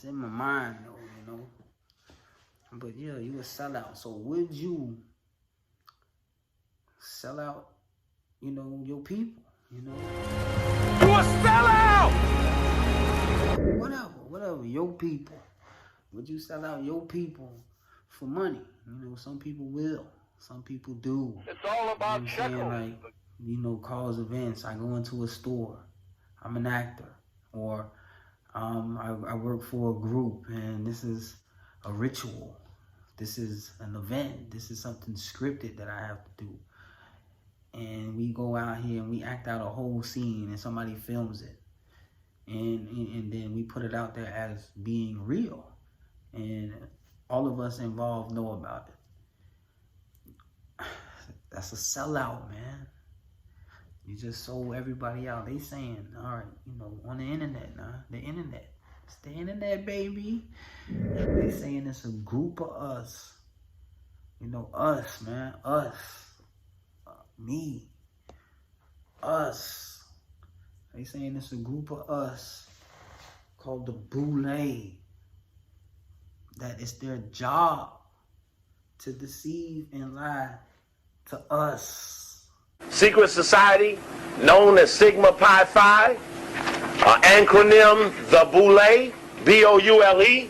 in my mind, though, you know. But yeah, you a sellout. So would you sell out, you know, your people, you know? You a sellout! Whatever, your people. Would you sell out your people for money? You know, some people will. Some people do. It's all about you know like, you know, cause events. I go into a store. I'm an actor. Or I work for a group, and this is a ritual. This is an event. This is something scripted that I have to do. And we go out here and we act out a whole scene, and somebody films it. And then we put it out there as being real. And all of us involved know about it. That's a sellout, man. You just sold everybody out. They saying, all right, you know, on the internet now, the internet. It's the internet, baby. They saying it's a group of us. You know, us, man, us. Me. Us. They saying it's a group of us called the Boule. That it's their job to deceive and lie to us. Secret society known as Sigma Pi Phi, acronym the Boule, B-O-U-L-E.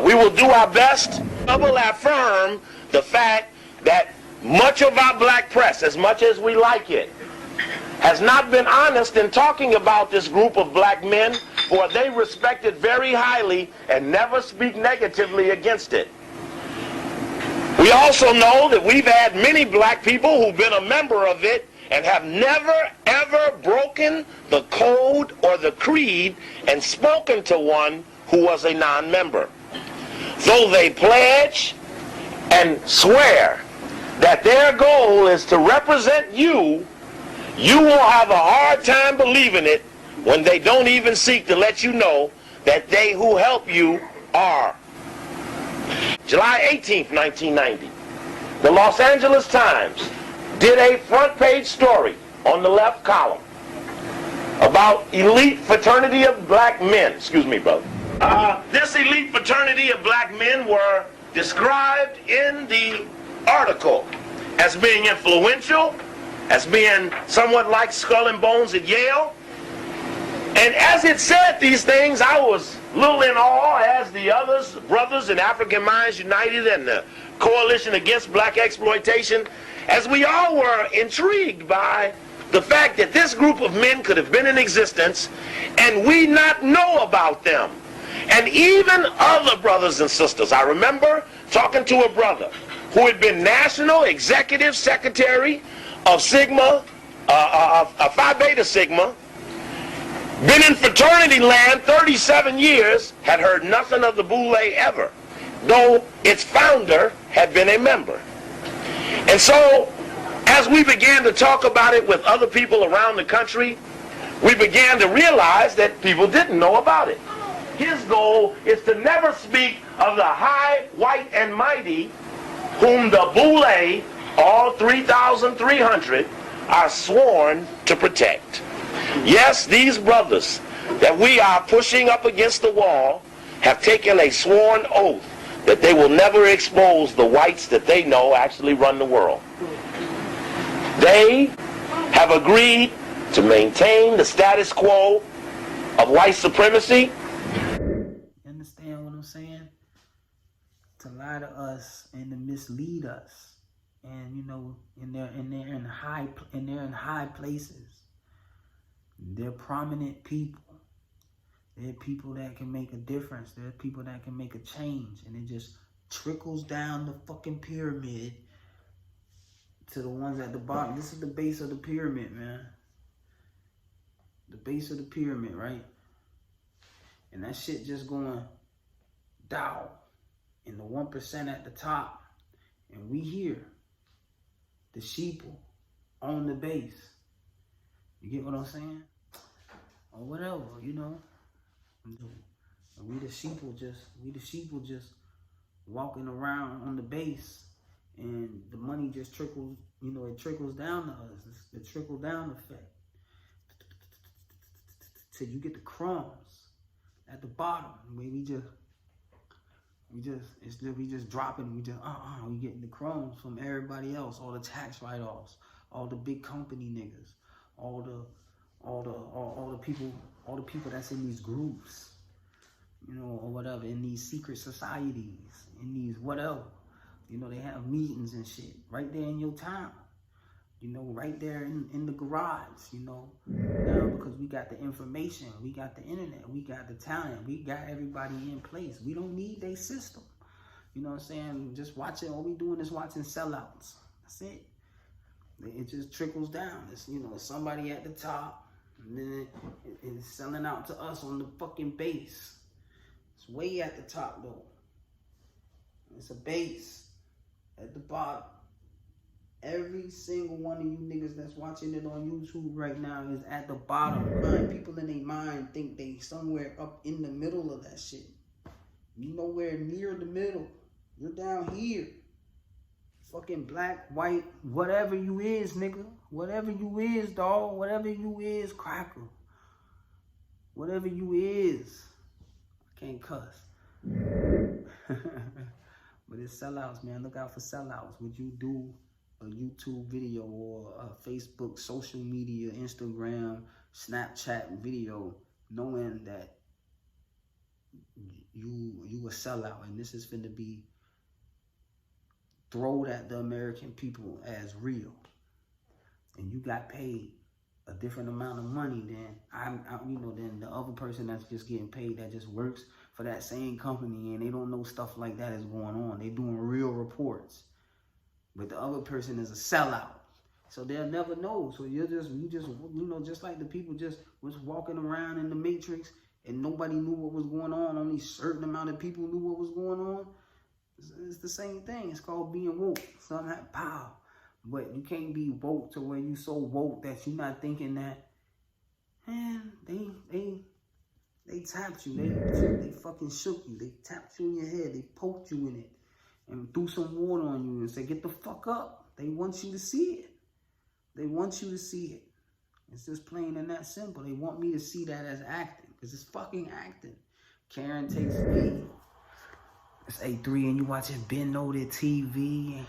We will do our best. I will affirm the fact that much of our black press, as much as we like it, has not been honest in talking about this group of black men, for they respect it very highly and never speak negatively against it. We also know that we've had many black people who've been a member of it and have never, ever broken the code or the creed and spoken to one who was a non-member. Though they pledge and swear that their goal is to represent you, you will have a hard time believing it when they don't even seek to let you know that they who help you are. July 18th, 1990, the Los Angeles Times did a front page story on the left column about elite fraternity of black men. Excuse me, brother. This elite fraternity of black men were described in the article as being influential, as being somewhat like Skull and Bones at Yale. And as it said these things, I was a little in awe, as the others, brothers in African Minds United and the Coalition Against Black Exploitation, as we all were intrigued by the fact that this group of men could have been in existence and we not know about them. And even other brothers and sisters. I remember talking to a brother who had been National Executive Secretary of Sigma, Phi Beta Sigma, been in fraternity land 37 years, had heard nothing of the Boule ever, though its founder had been a member. And so, as we began to talk about it with other people around the country, we began to realize that people didn't know about it. His goal is to never speak of the high, white, and mighty whom the Boule, all 3,300, are sworn to protect. Yes, these brothers that we are pushing up against the wall have taken a sworn oath that they will never expose the whites that they know actually run the world. They have agreed to maintain the status quo of white supremacy. You understand what I'm saying? To lie to us and to mislead us, and you know, they're in high places. They're prominent people. They're people that can make a difference. They're people that can make a change, and it just trickles down the fucking pyramid to the ones at the bottom. This is the base of the pyramid, man. The base of the pyramid, right? And that shit just going down. And the 1% at the top. And we here, the sheeple, on the base. You get what I'm saying? Or whatever, you know. We the sheeple just walking around on the base, and the money just trickles, you know, it trickles down to us. It's the trickle down effect. Till you get the crumbs. at the bottom. Where we just dropping. We getting the crumbs from everybody else. All the tax write-offs, all the big company niggas, all the people that's in these groups, you know, or whatever, in these secret societies, in these whatever. You know, they have meetings and shit right there in your town. You know, right there in the garage, you know. Now, because we got the information, we got the internet, we got the talent, we got everybody in place. We don't need their system. You know what I'm saying? Just watching, all we doing is watching sellouts. That's it. It just trickles down. It's, you know, somebody at the top, and then it's selling out to us on the fucking base. It's way at the top, though. It's a base at the bottom. Every single one of you niggas that's watching it on YouTube right now is at the bottom. People in their mind think they somewhere up in the middle of that shit. You nowhere near the middle. You're down here. Fucking black, white, whatever you is, nigga. Whatever you is, dog. Whatever you is, cracker. Whatever you is. I can't cuss. But it's sellouts, man. Look out for sellouts. Would you do a YouTube video or a Facebook, social media, Instagram, Snapchat video, knowing that you a sellout and this is finna be thrown at the American people as real, and you got paid a different amount of money than the other person that's just getting paid, that just works for that same company, and they don't know stuff like that is going on. They doing real reports. But the other person is a sellout. So they'll never know. So you just, you know, just like the people just was walking around in the Matrix and nobody knew what was going on. Only a certain amount of people knew what was going on. It's the same thing. It's called being woke. Something like pow. But you can't be woke to where you so woke that you're not thinking that, man, they tapped you. They fucking shook you. They tapped you in your head. They poked you in it and threw some water on you and said, get the fuck up. They want you to see it. They want you to see it. It's just plain and that simple. They want me to see that as acting, because it's fucking acting. Karen takes me. It's A3 and you watching A3beennodit TV.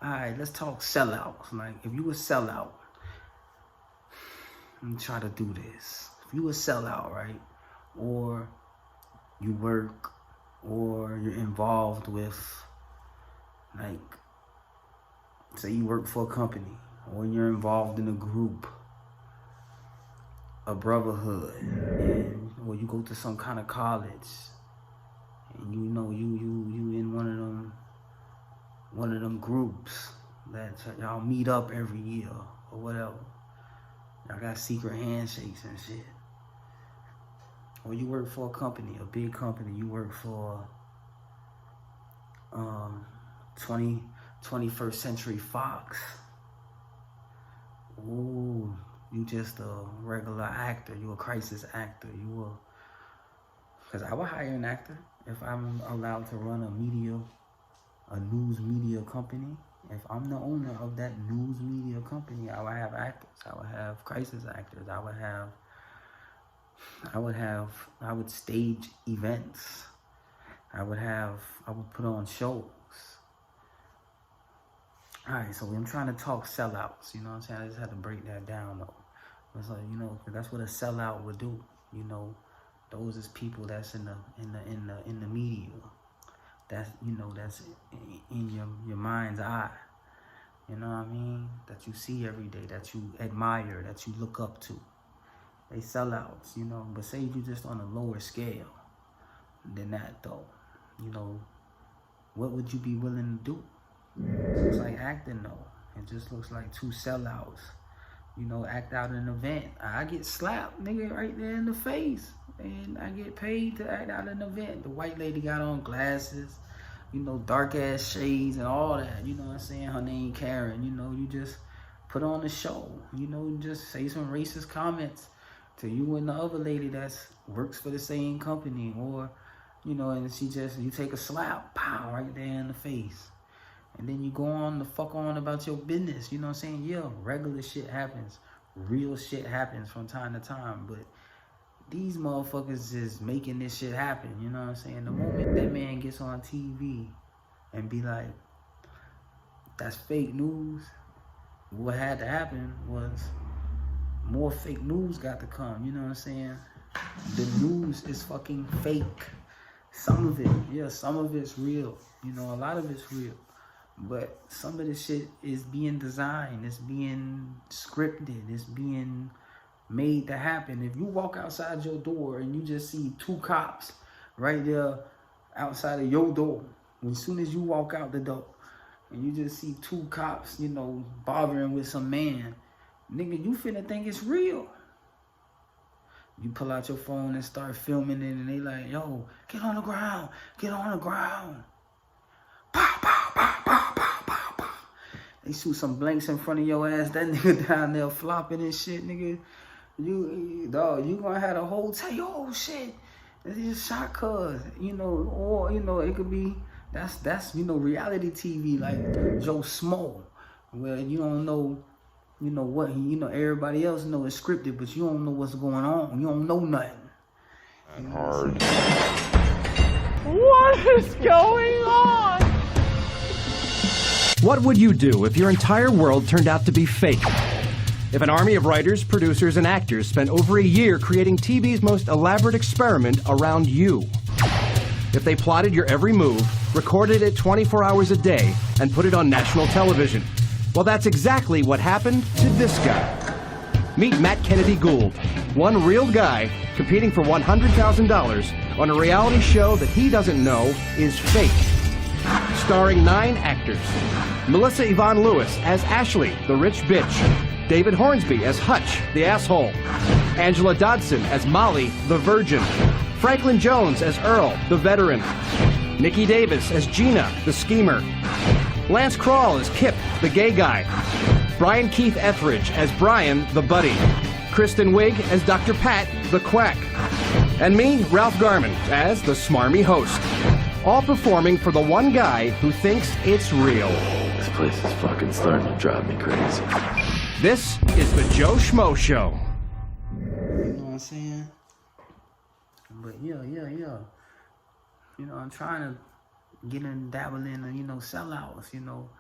Alright, let's talk sellouts. Like, if you a sellout, let me try to do this. If you a sellout, right? Or you work, or you're involved with, like, say you work for a company, or you're involved in a group, a brotherhood, or you go to some kind of college, and you know you in one of them groups that y'all meet up every year or whatever. Y'all got secret handshakes and shit. Or you work for a company, a big company. You work for 21st Century Fox. Ooh, you just a regular actor. You a crisis actor. Because I would hire an actor if I'm allowed to run a news media company. If I'm the owner of that news media company, I would have actors. I would have crisis actors. I would stage events. I would put on shows. All right, so I'm trying to talk sellouts. You know what I'm saying? I just had to break that down though. It's like, you know, that's what a sellout would do. You know, those is people that's in the media. That's, you know, that's in your mind's eye. You know what I mean? That you see every day, that you admire, that you look up to. They sellouts, you know. But say you just on a lower scale than that, though. You know, what would you be willing to do? It looks like acting, though. It just looks like two sellouts. You know, act out an event. I get slapped, nigga, right there in the face. And I get paid to act out an event. The white lady got on glasses, you know, dark ass shades and all that. You know what I'm saying? Her name Karen. You know, you just put on a show. You know, just say some racist comments to you and the other lady that works for the same company. Or, you know, and you take a slap, pow, right there in the face. And then you go on the fuck on about your business. You know what I'm saying? Yeah, regular shit happens. Real shit happens from time to time. But these motherfuckers is making this shit happen. You know what I'm saying? The moment that man gets on TV and be like, that's fake news, what had to happen was more fake news got to come. You know what I'm saying? The news is fucking fake. Some of it, yeah, some of it's real. You know, a lot of it's real. But some of this shit is being designed. It's being scripted. It's being made to happen. If you walk outside your door and you just see 2 cops right there outside of your door, as soon as you walk out the door and you just see 2 cops, you know, bothering with some man, nigga, you finna think it's real. You pull out your phone and start filming it and they like, yo, get on the ground, get on the ground. Pow, pow, pow, pow, pow, pow, pow. They shoot some blanks in front of your ass, that nigga down there flopping and shit, nigga. You gonna have a whole tell you, oh shit, it's just shot cuz, you know, or, you know, it could be, that's, you know, reality TV like Joe Smo, where you don't know, you know what, you know, everybody else know it's scripted, but you don't know what's going on, you don't know nothing. You know hard. What is going on? What would you do if your entire world turned out to be fake? If an army of writers, producers, and actors spent over a year creating TV's most elaborate experiment around you? If they plotted your every move, recorded it 24 hours a day, and put it on national television? Well, that's exactly what happened to this guy. Meet Matt Kennedy Gould, one real guy competing for $100,000 on a reality show that he doesn't know is fake. Starring 9 actors. Melissa Yvonne Lewis as Ashley, the rich bitch. David Hornsby as Hutch, the asshole. Angela Dodson as Molly, the virgin. Franklin Jones as Earl, the veteran. Nikki Davis as Gina, the schemer. Lance Crawl as Kip, the gay guy. Brian Keith Etheridge as Brian, the buddy. Kristen Wiig as Dr. Pat, the quack. And me, Ralph Garman, as the smarmy host. All performing for the one guy who thinks it's real. This place is fucking starting to drive me crazy. This is the Joe Schmo Show. You know what I'm saying? But yeah. You know, I'm trying to get in, dabble in, you know, sellouts, you know.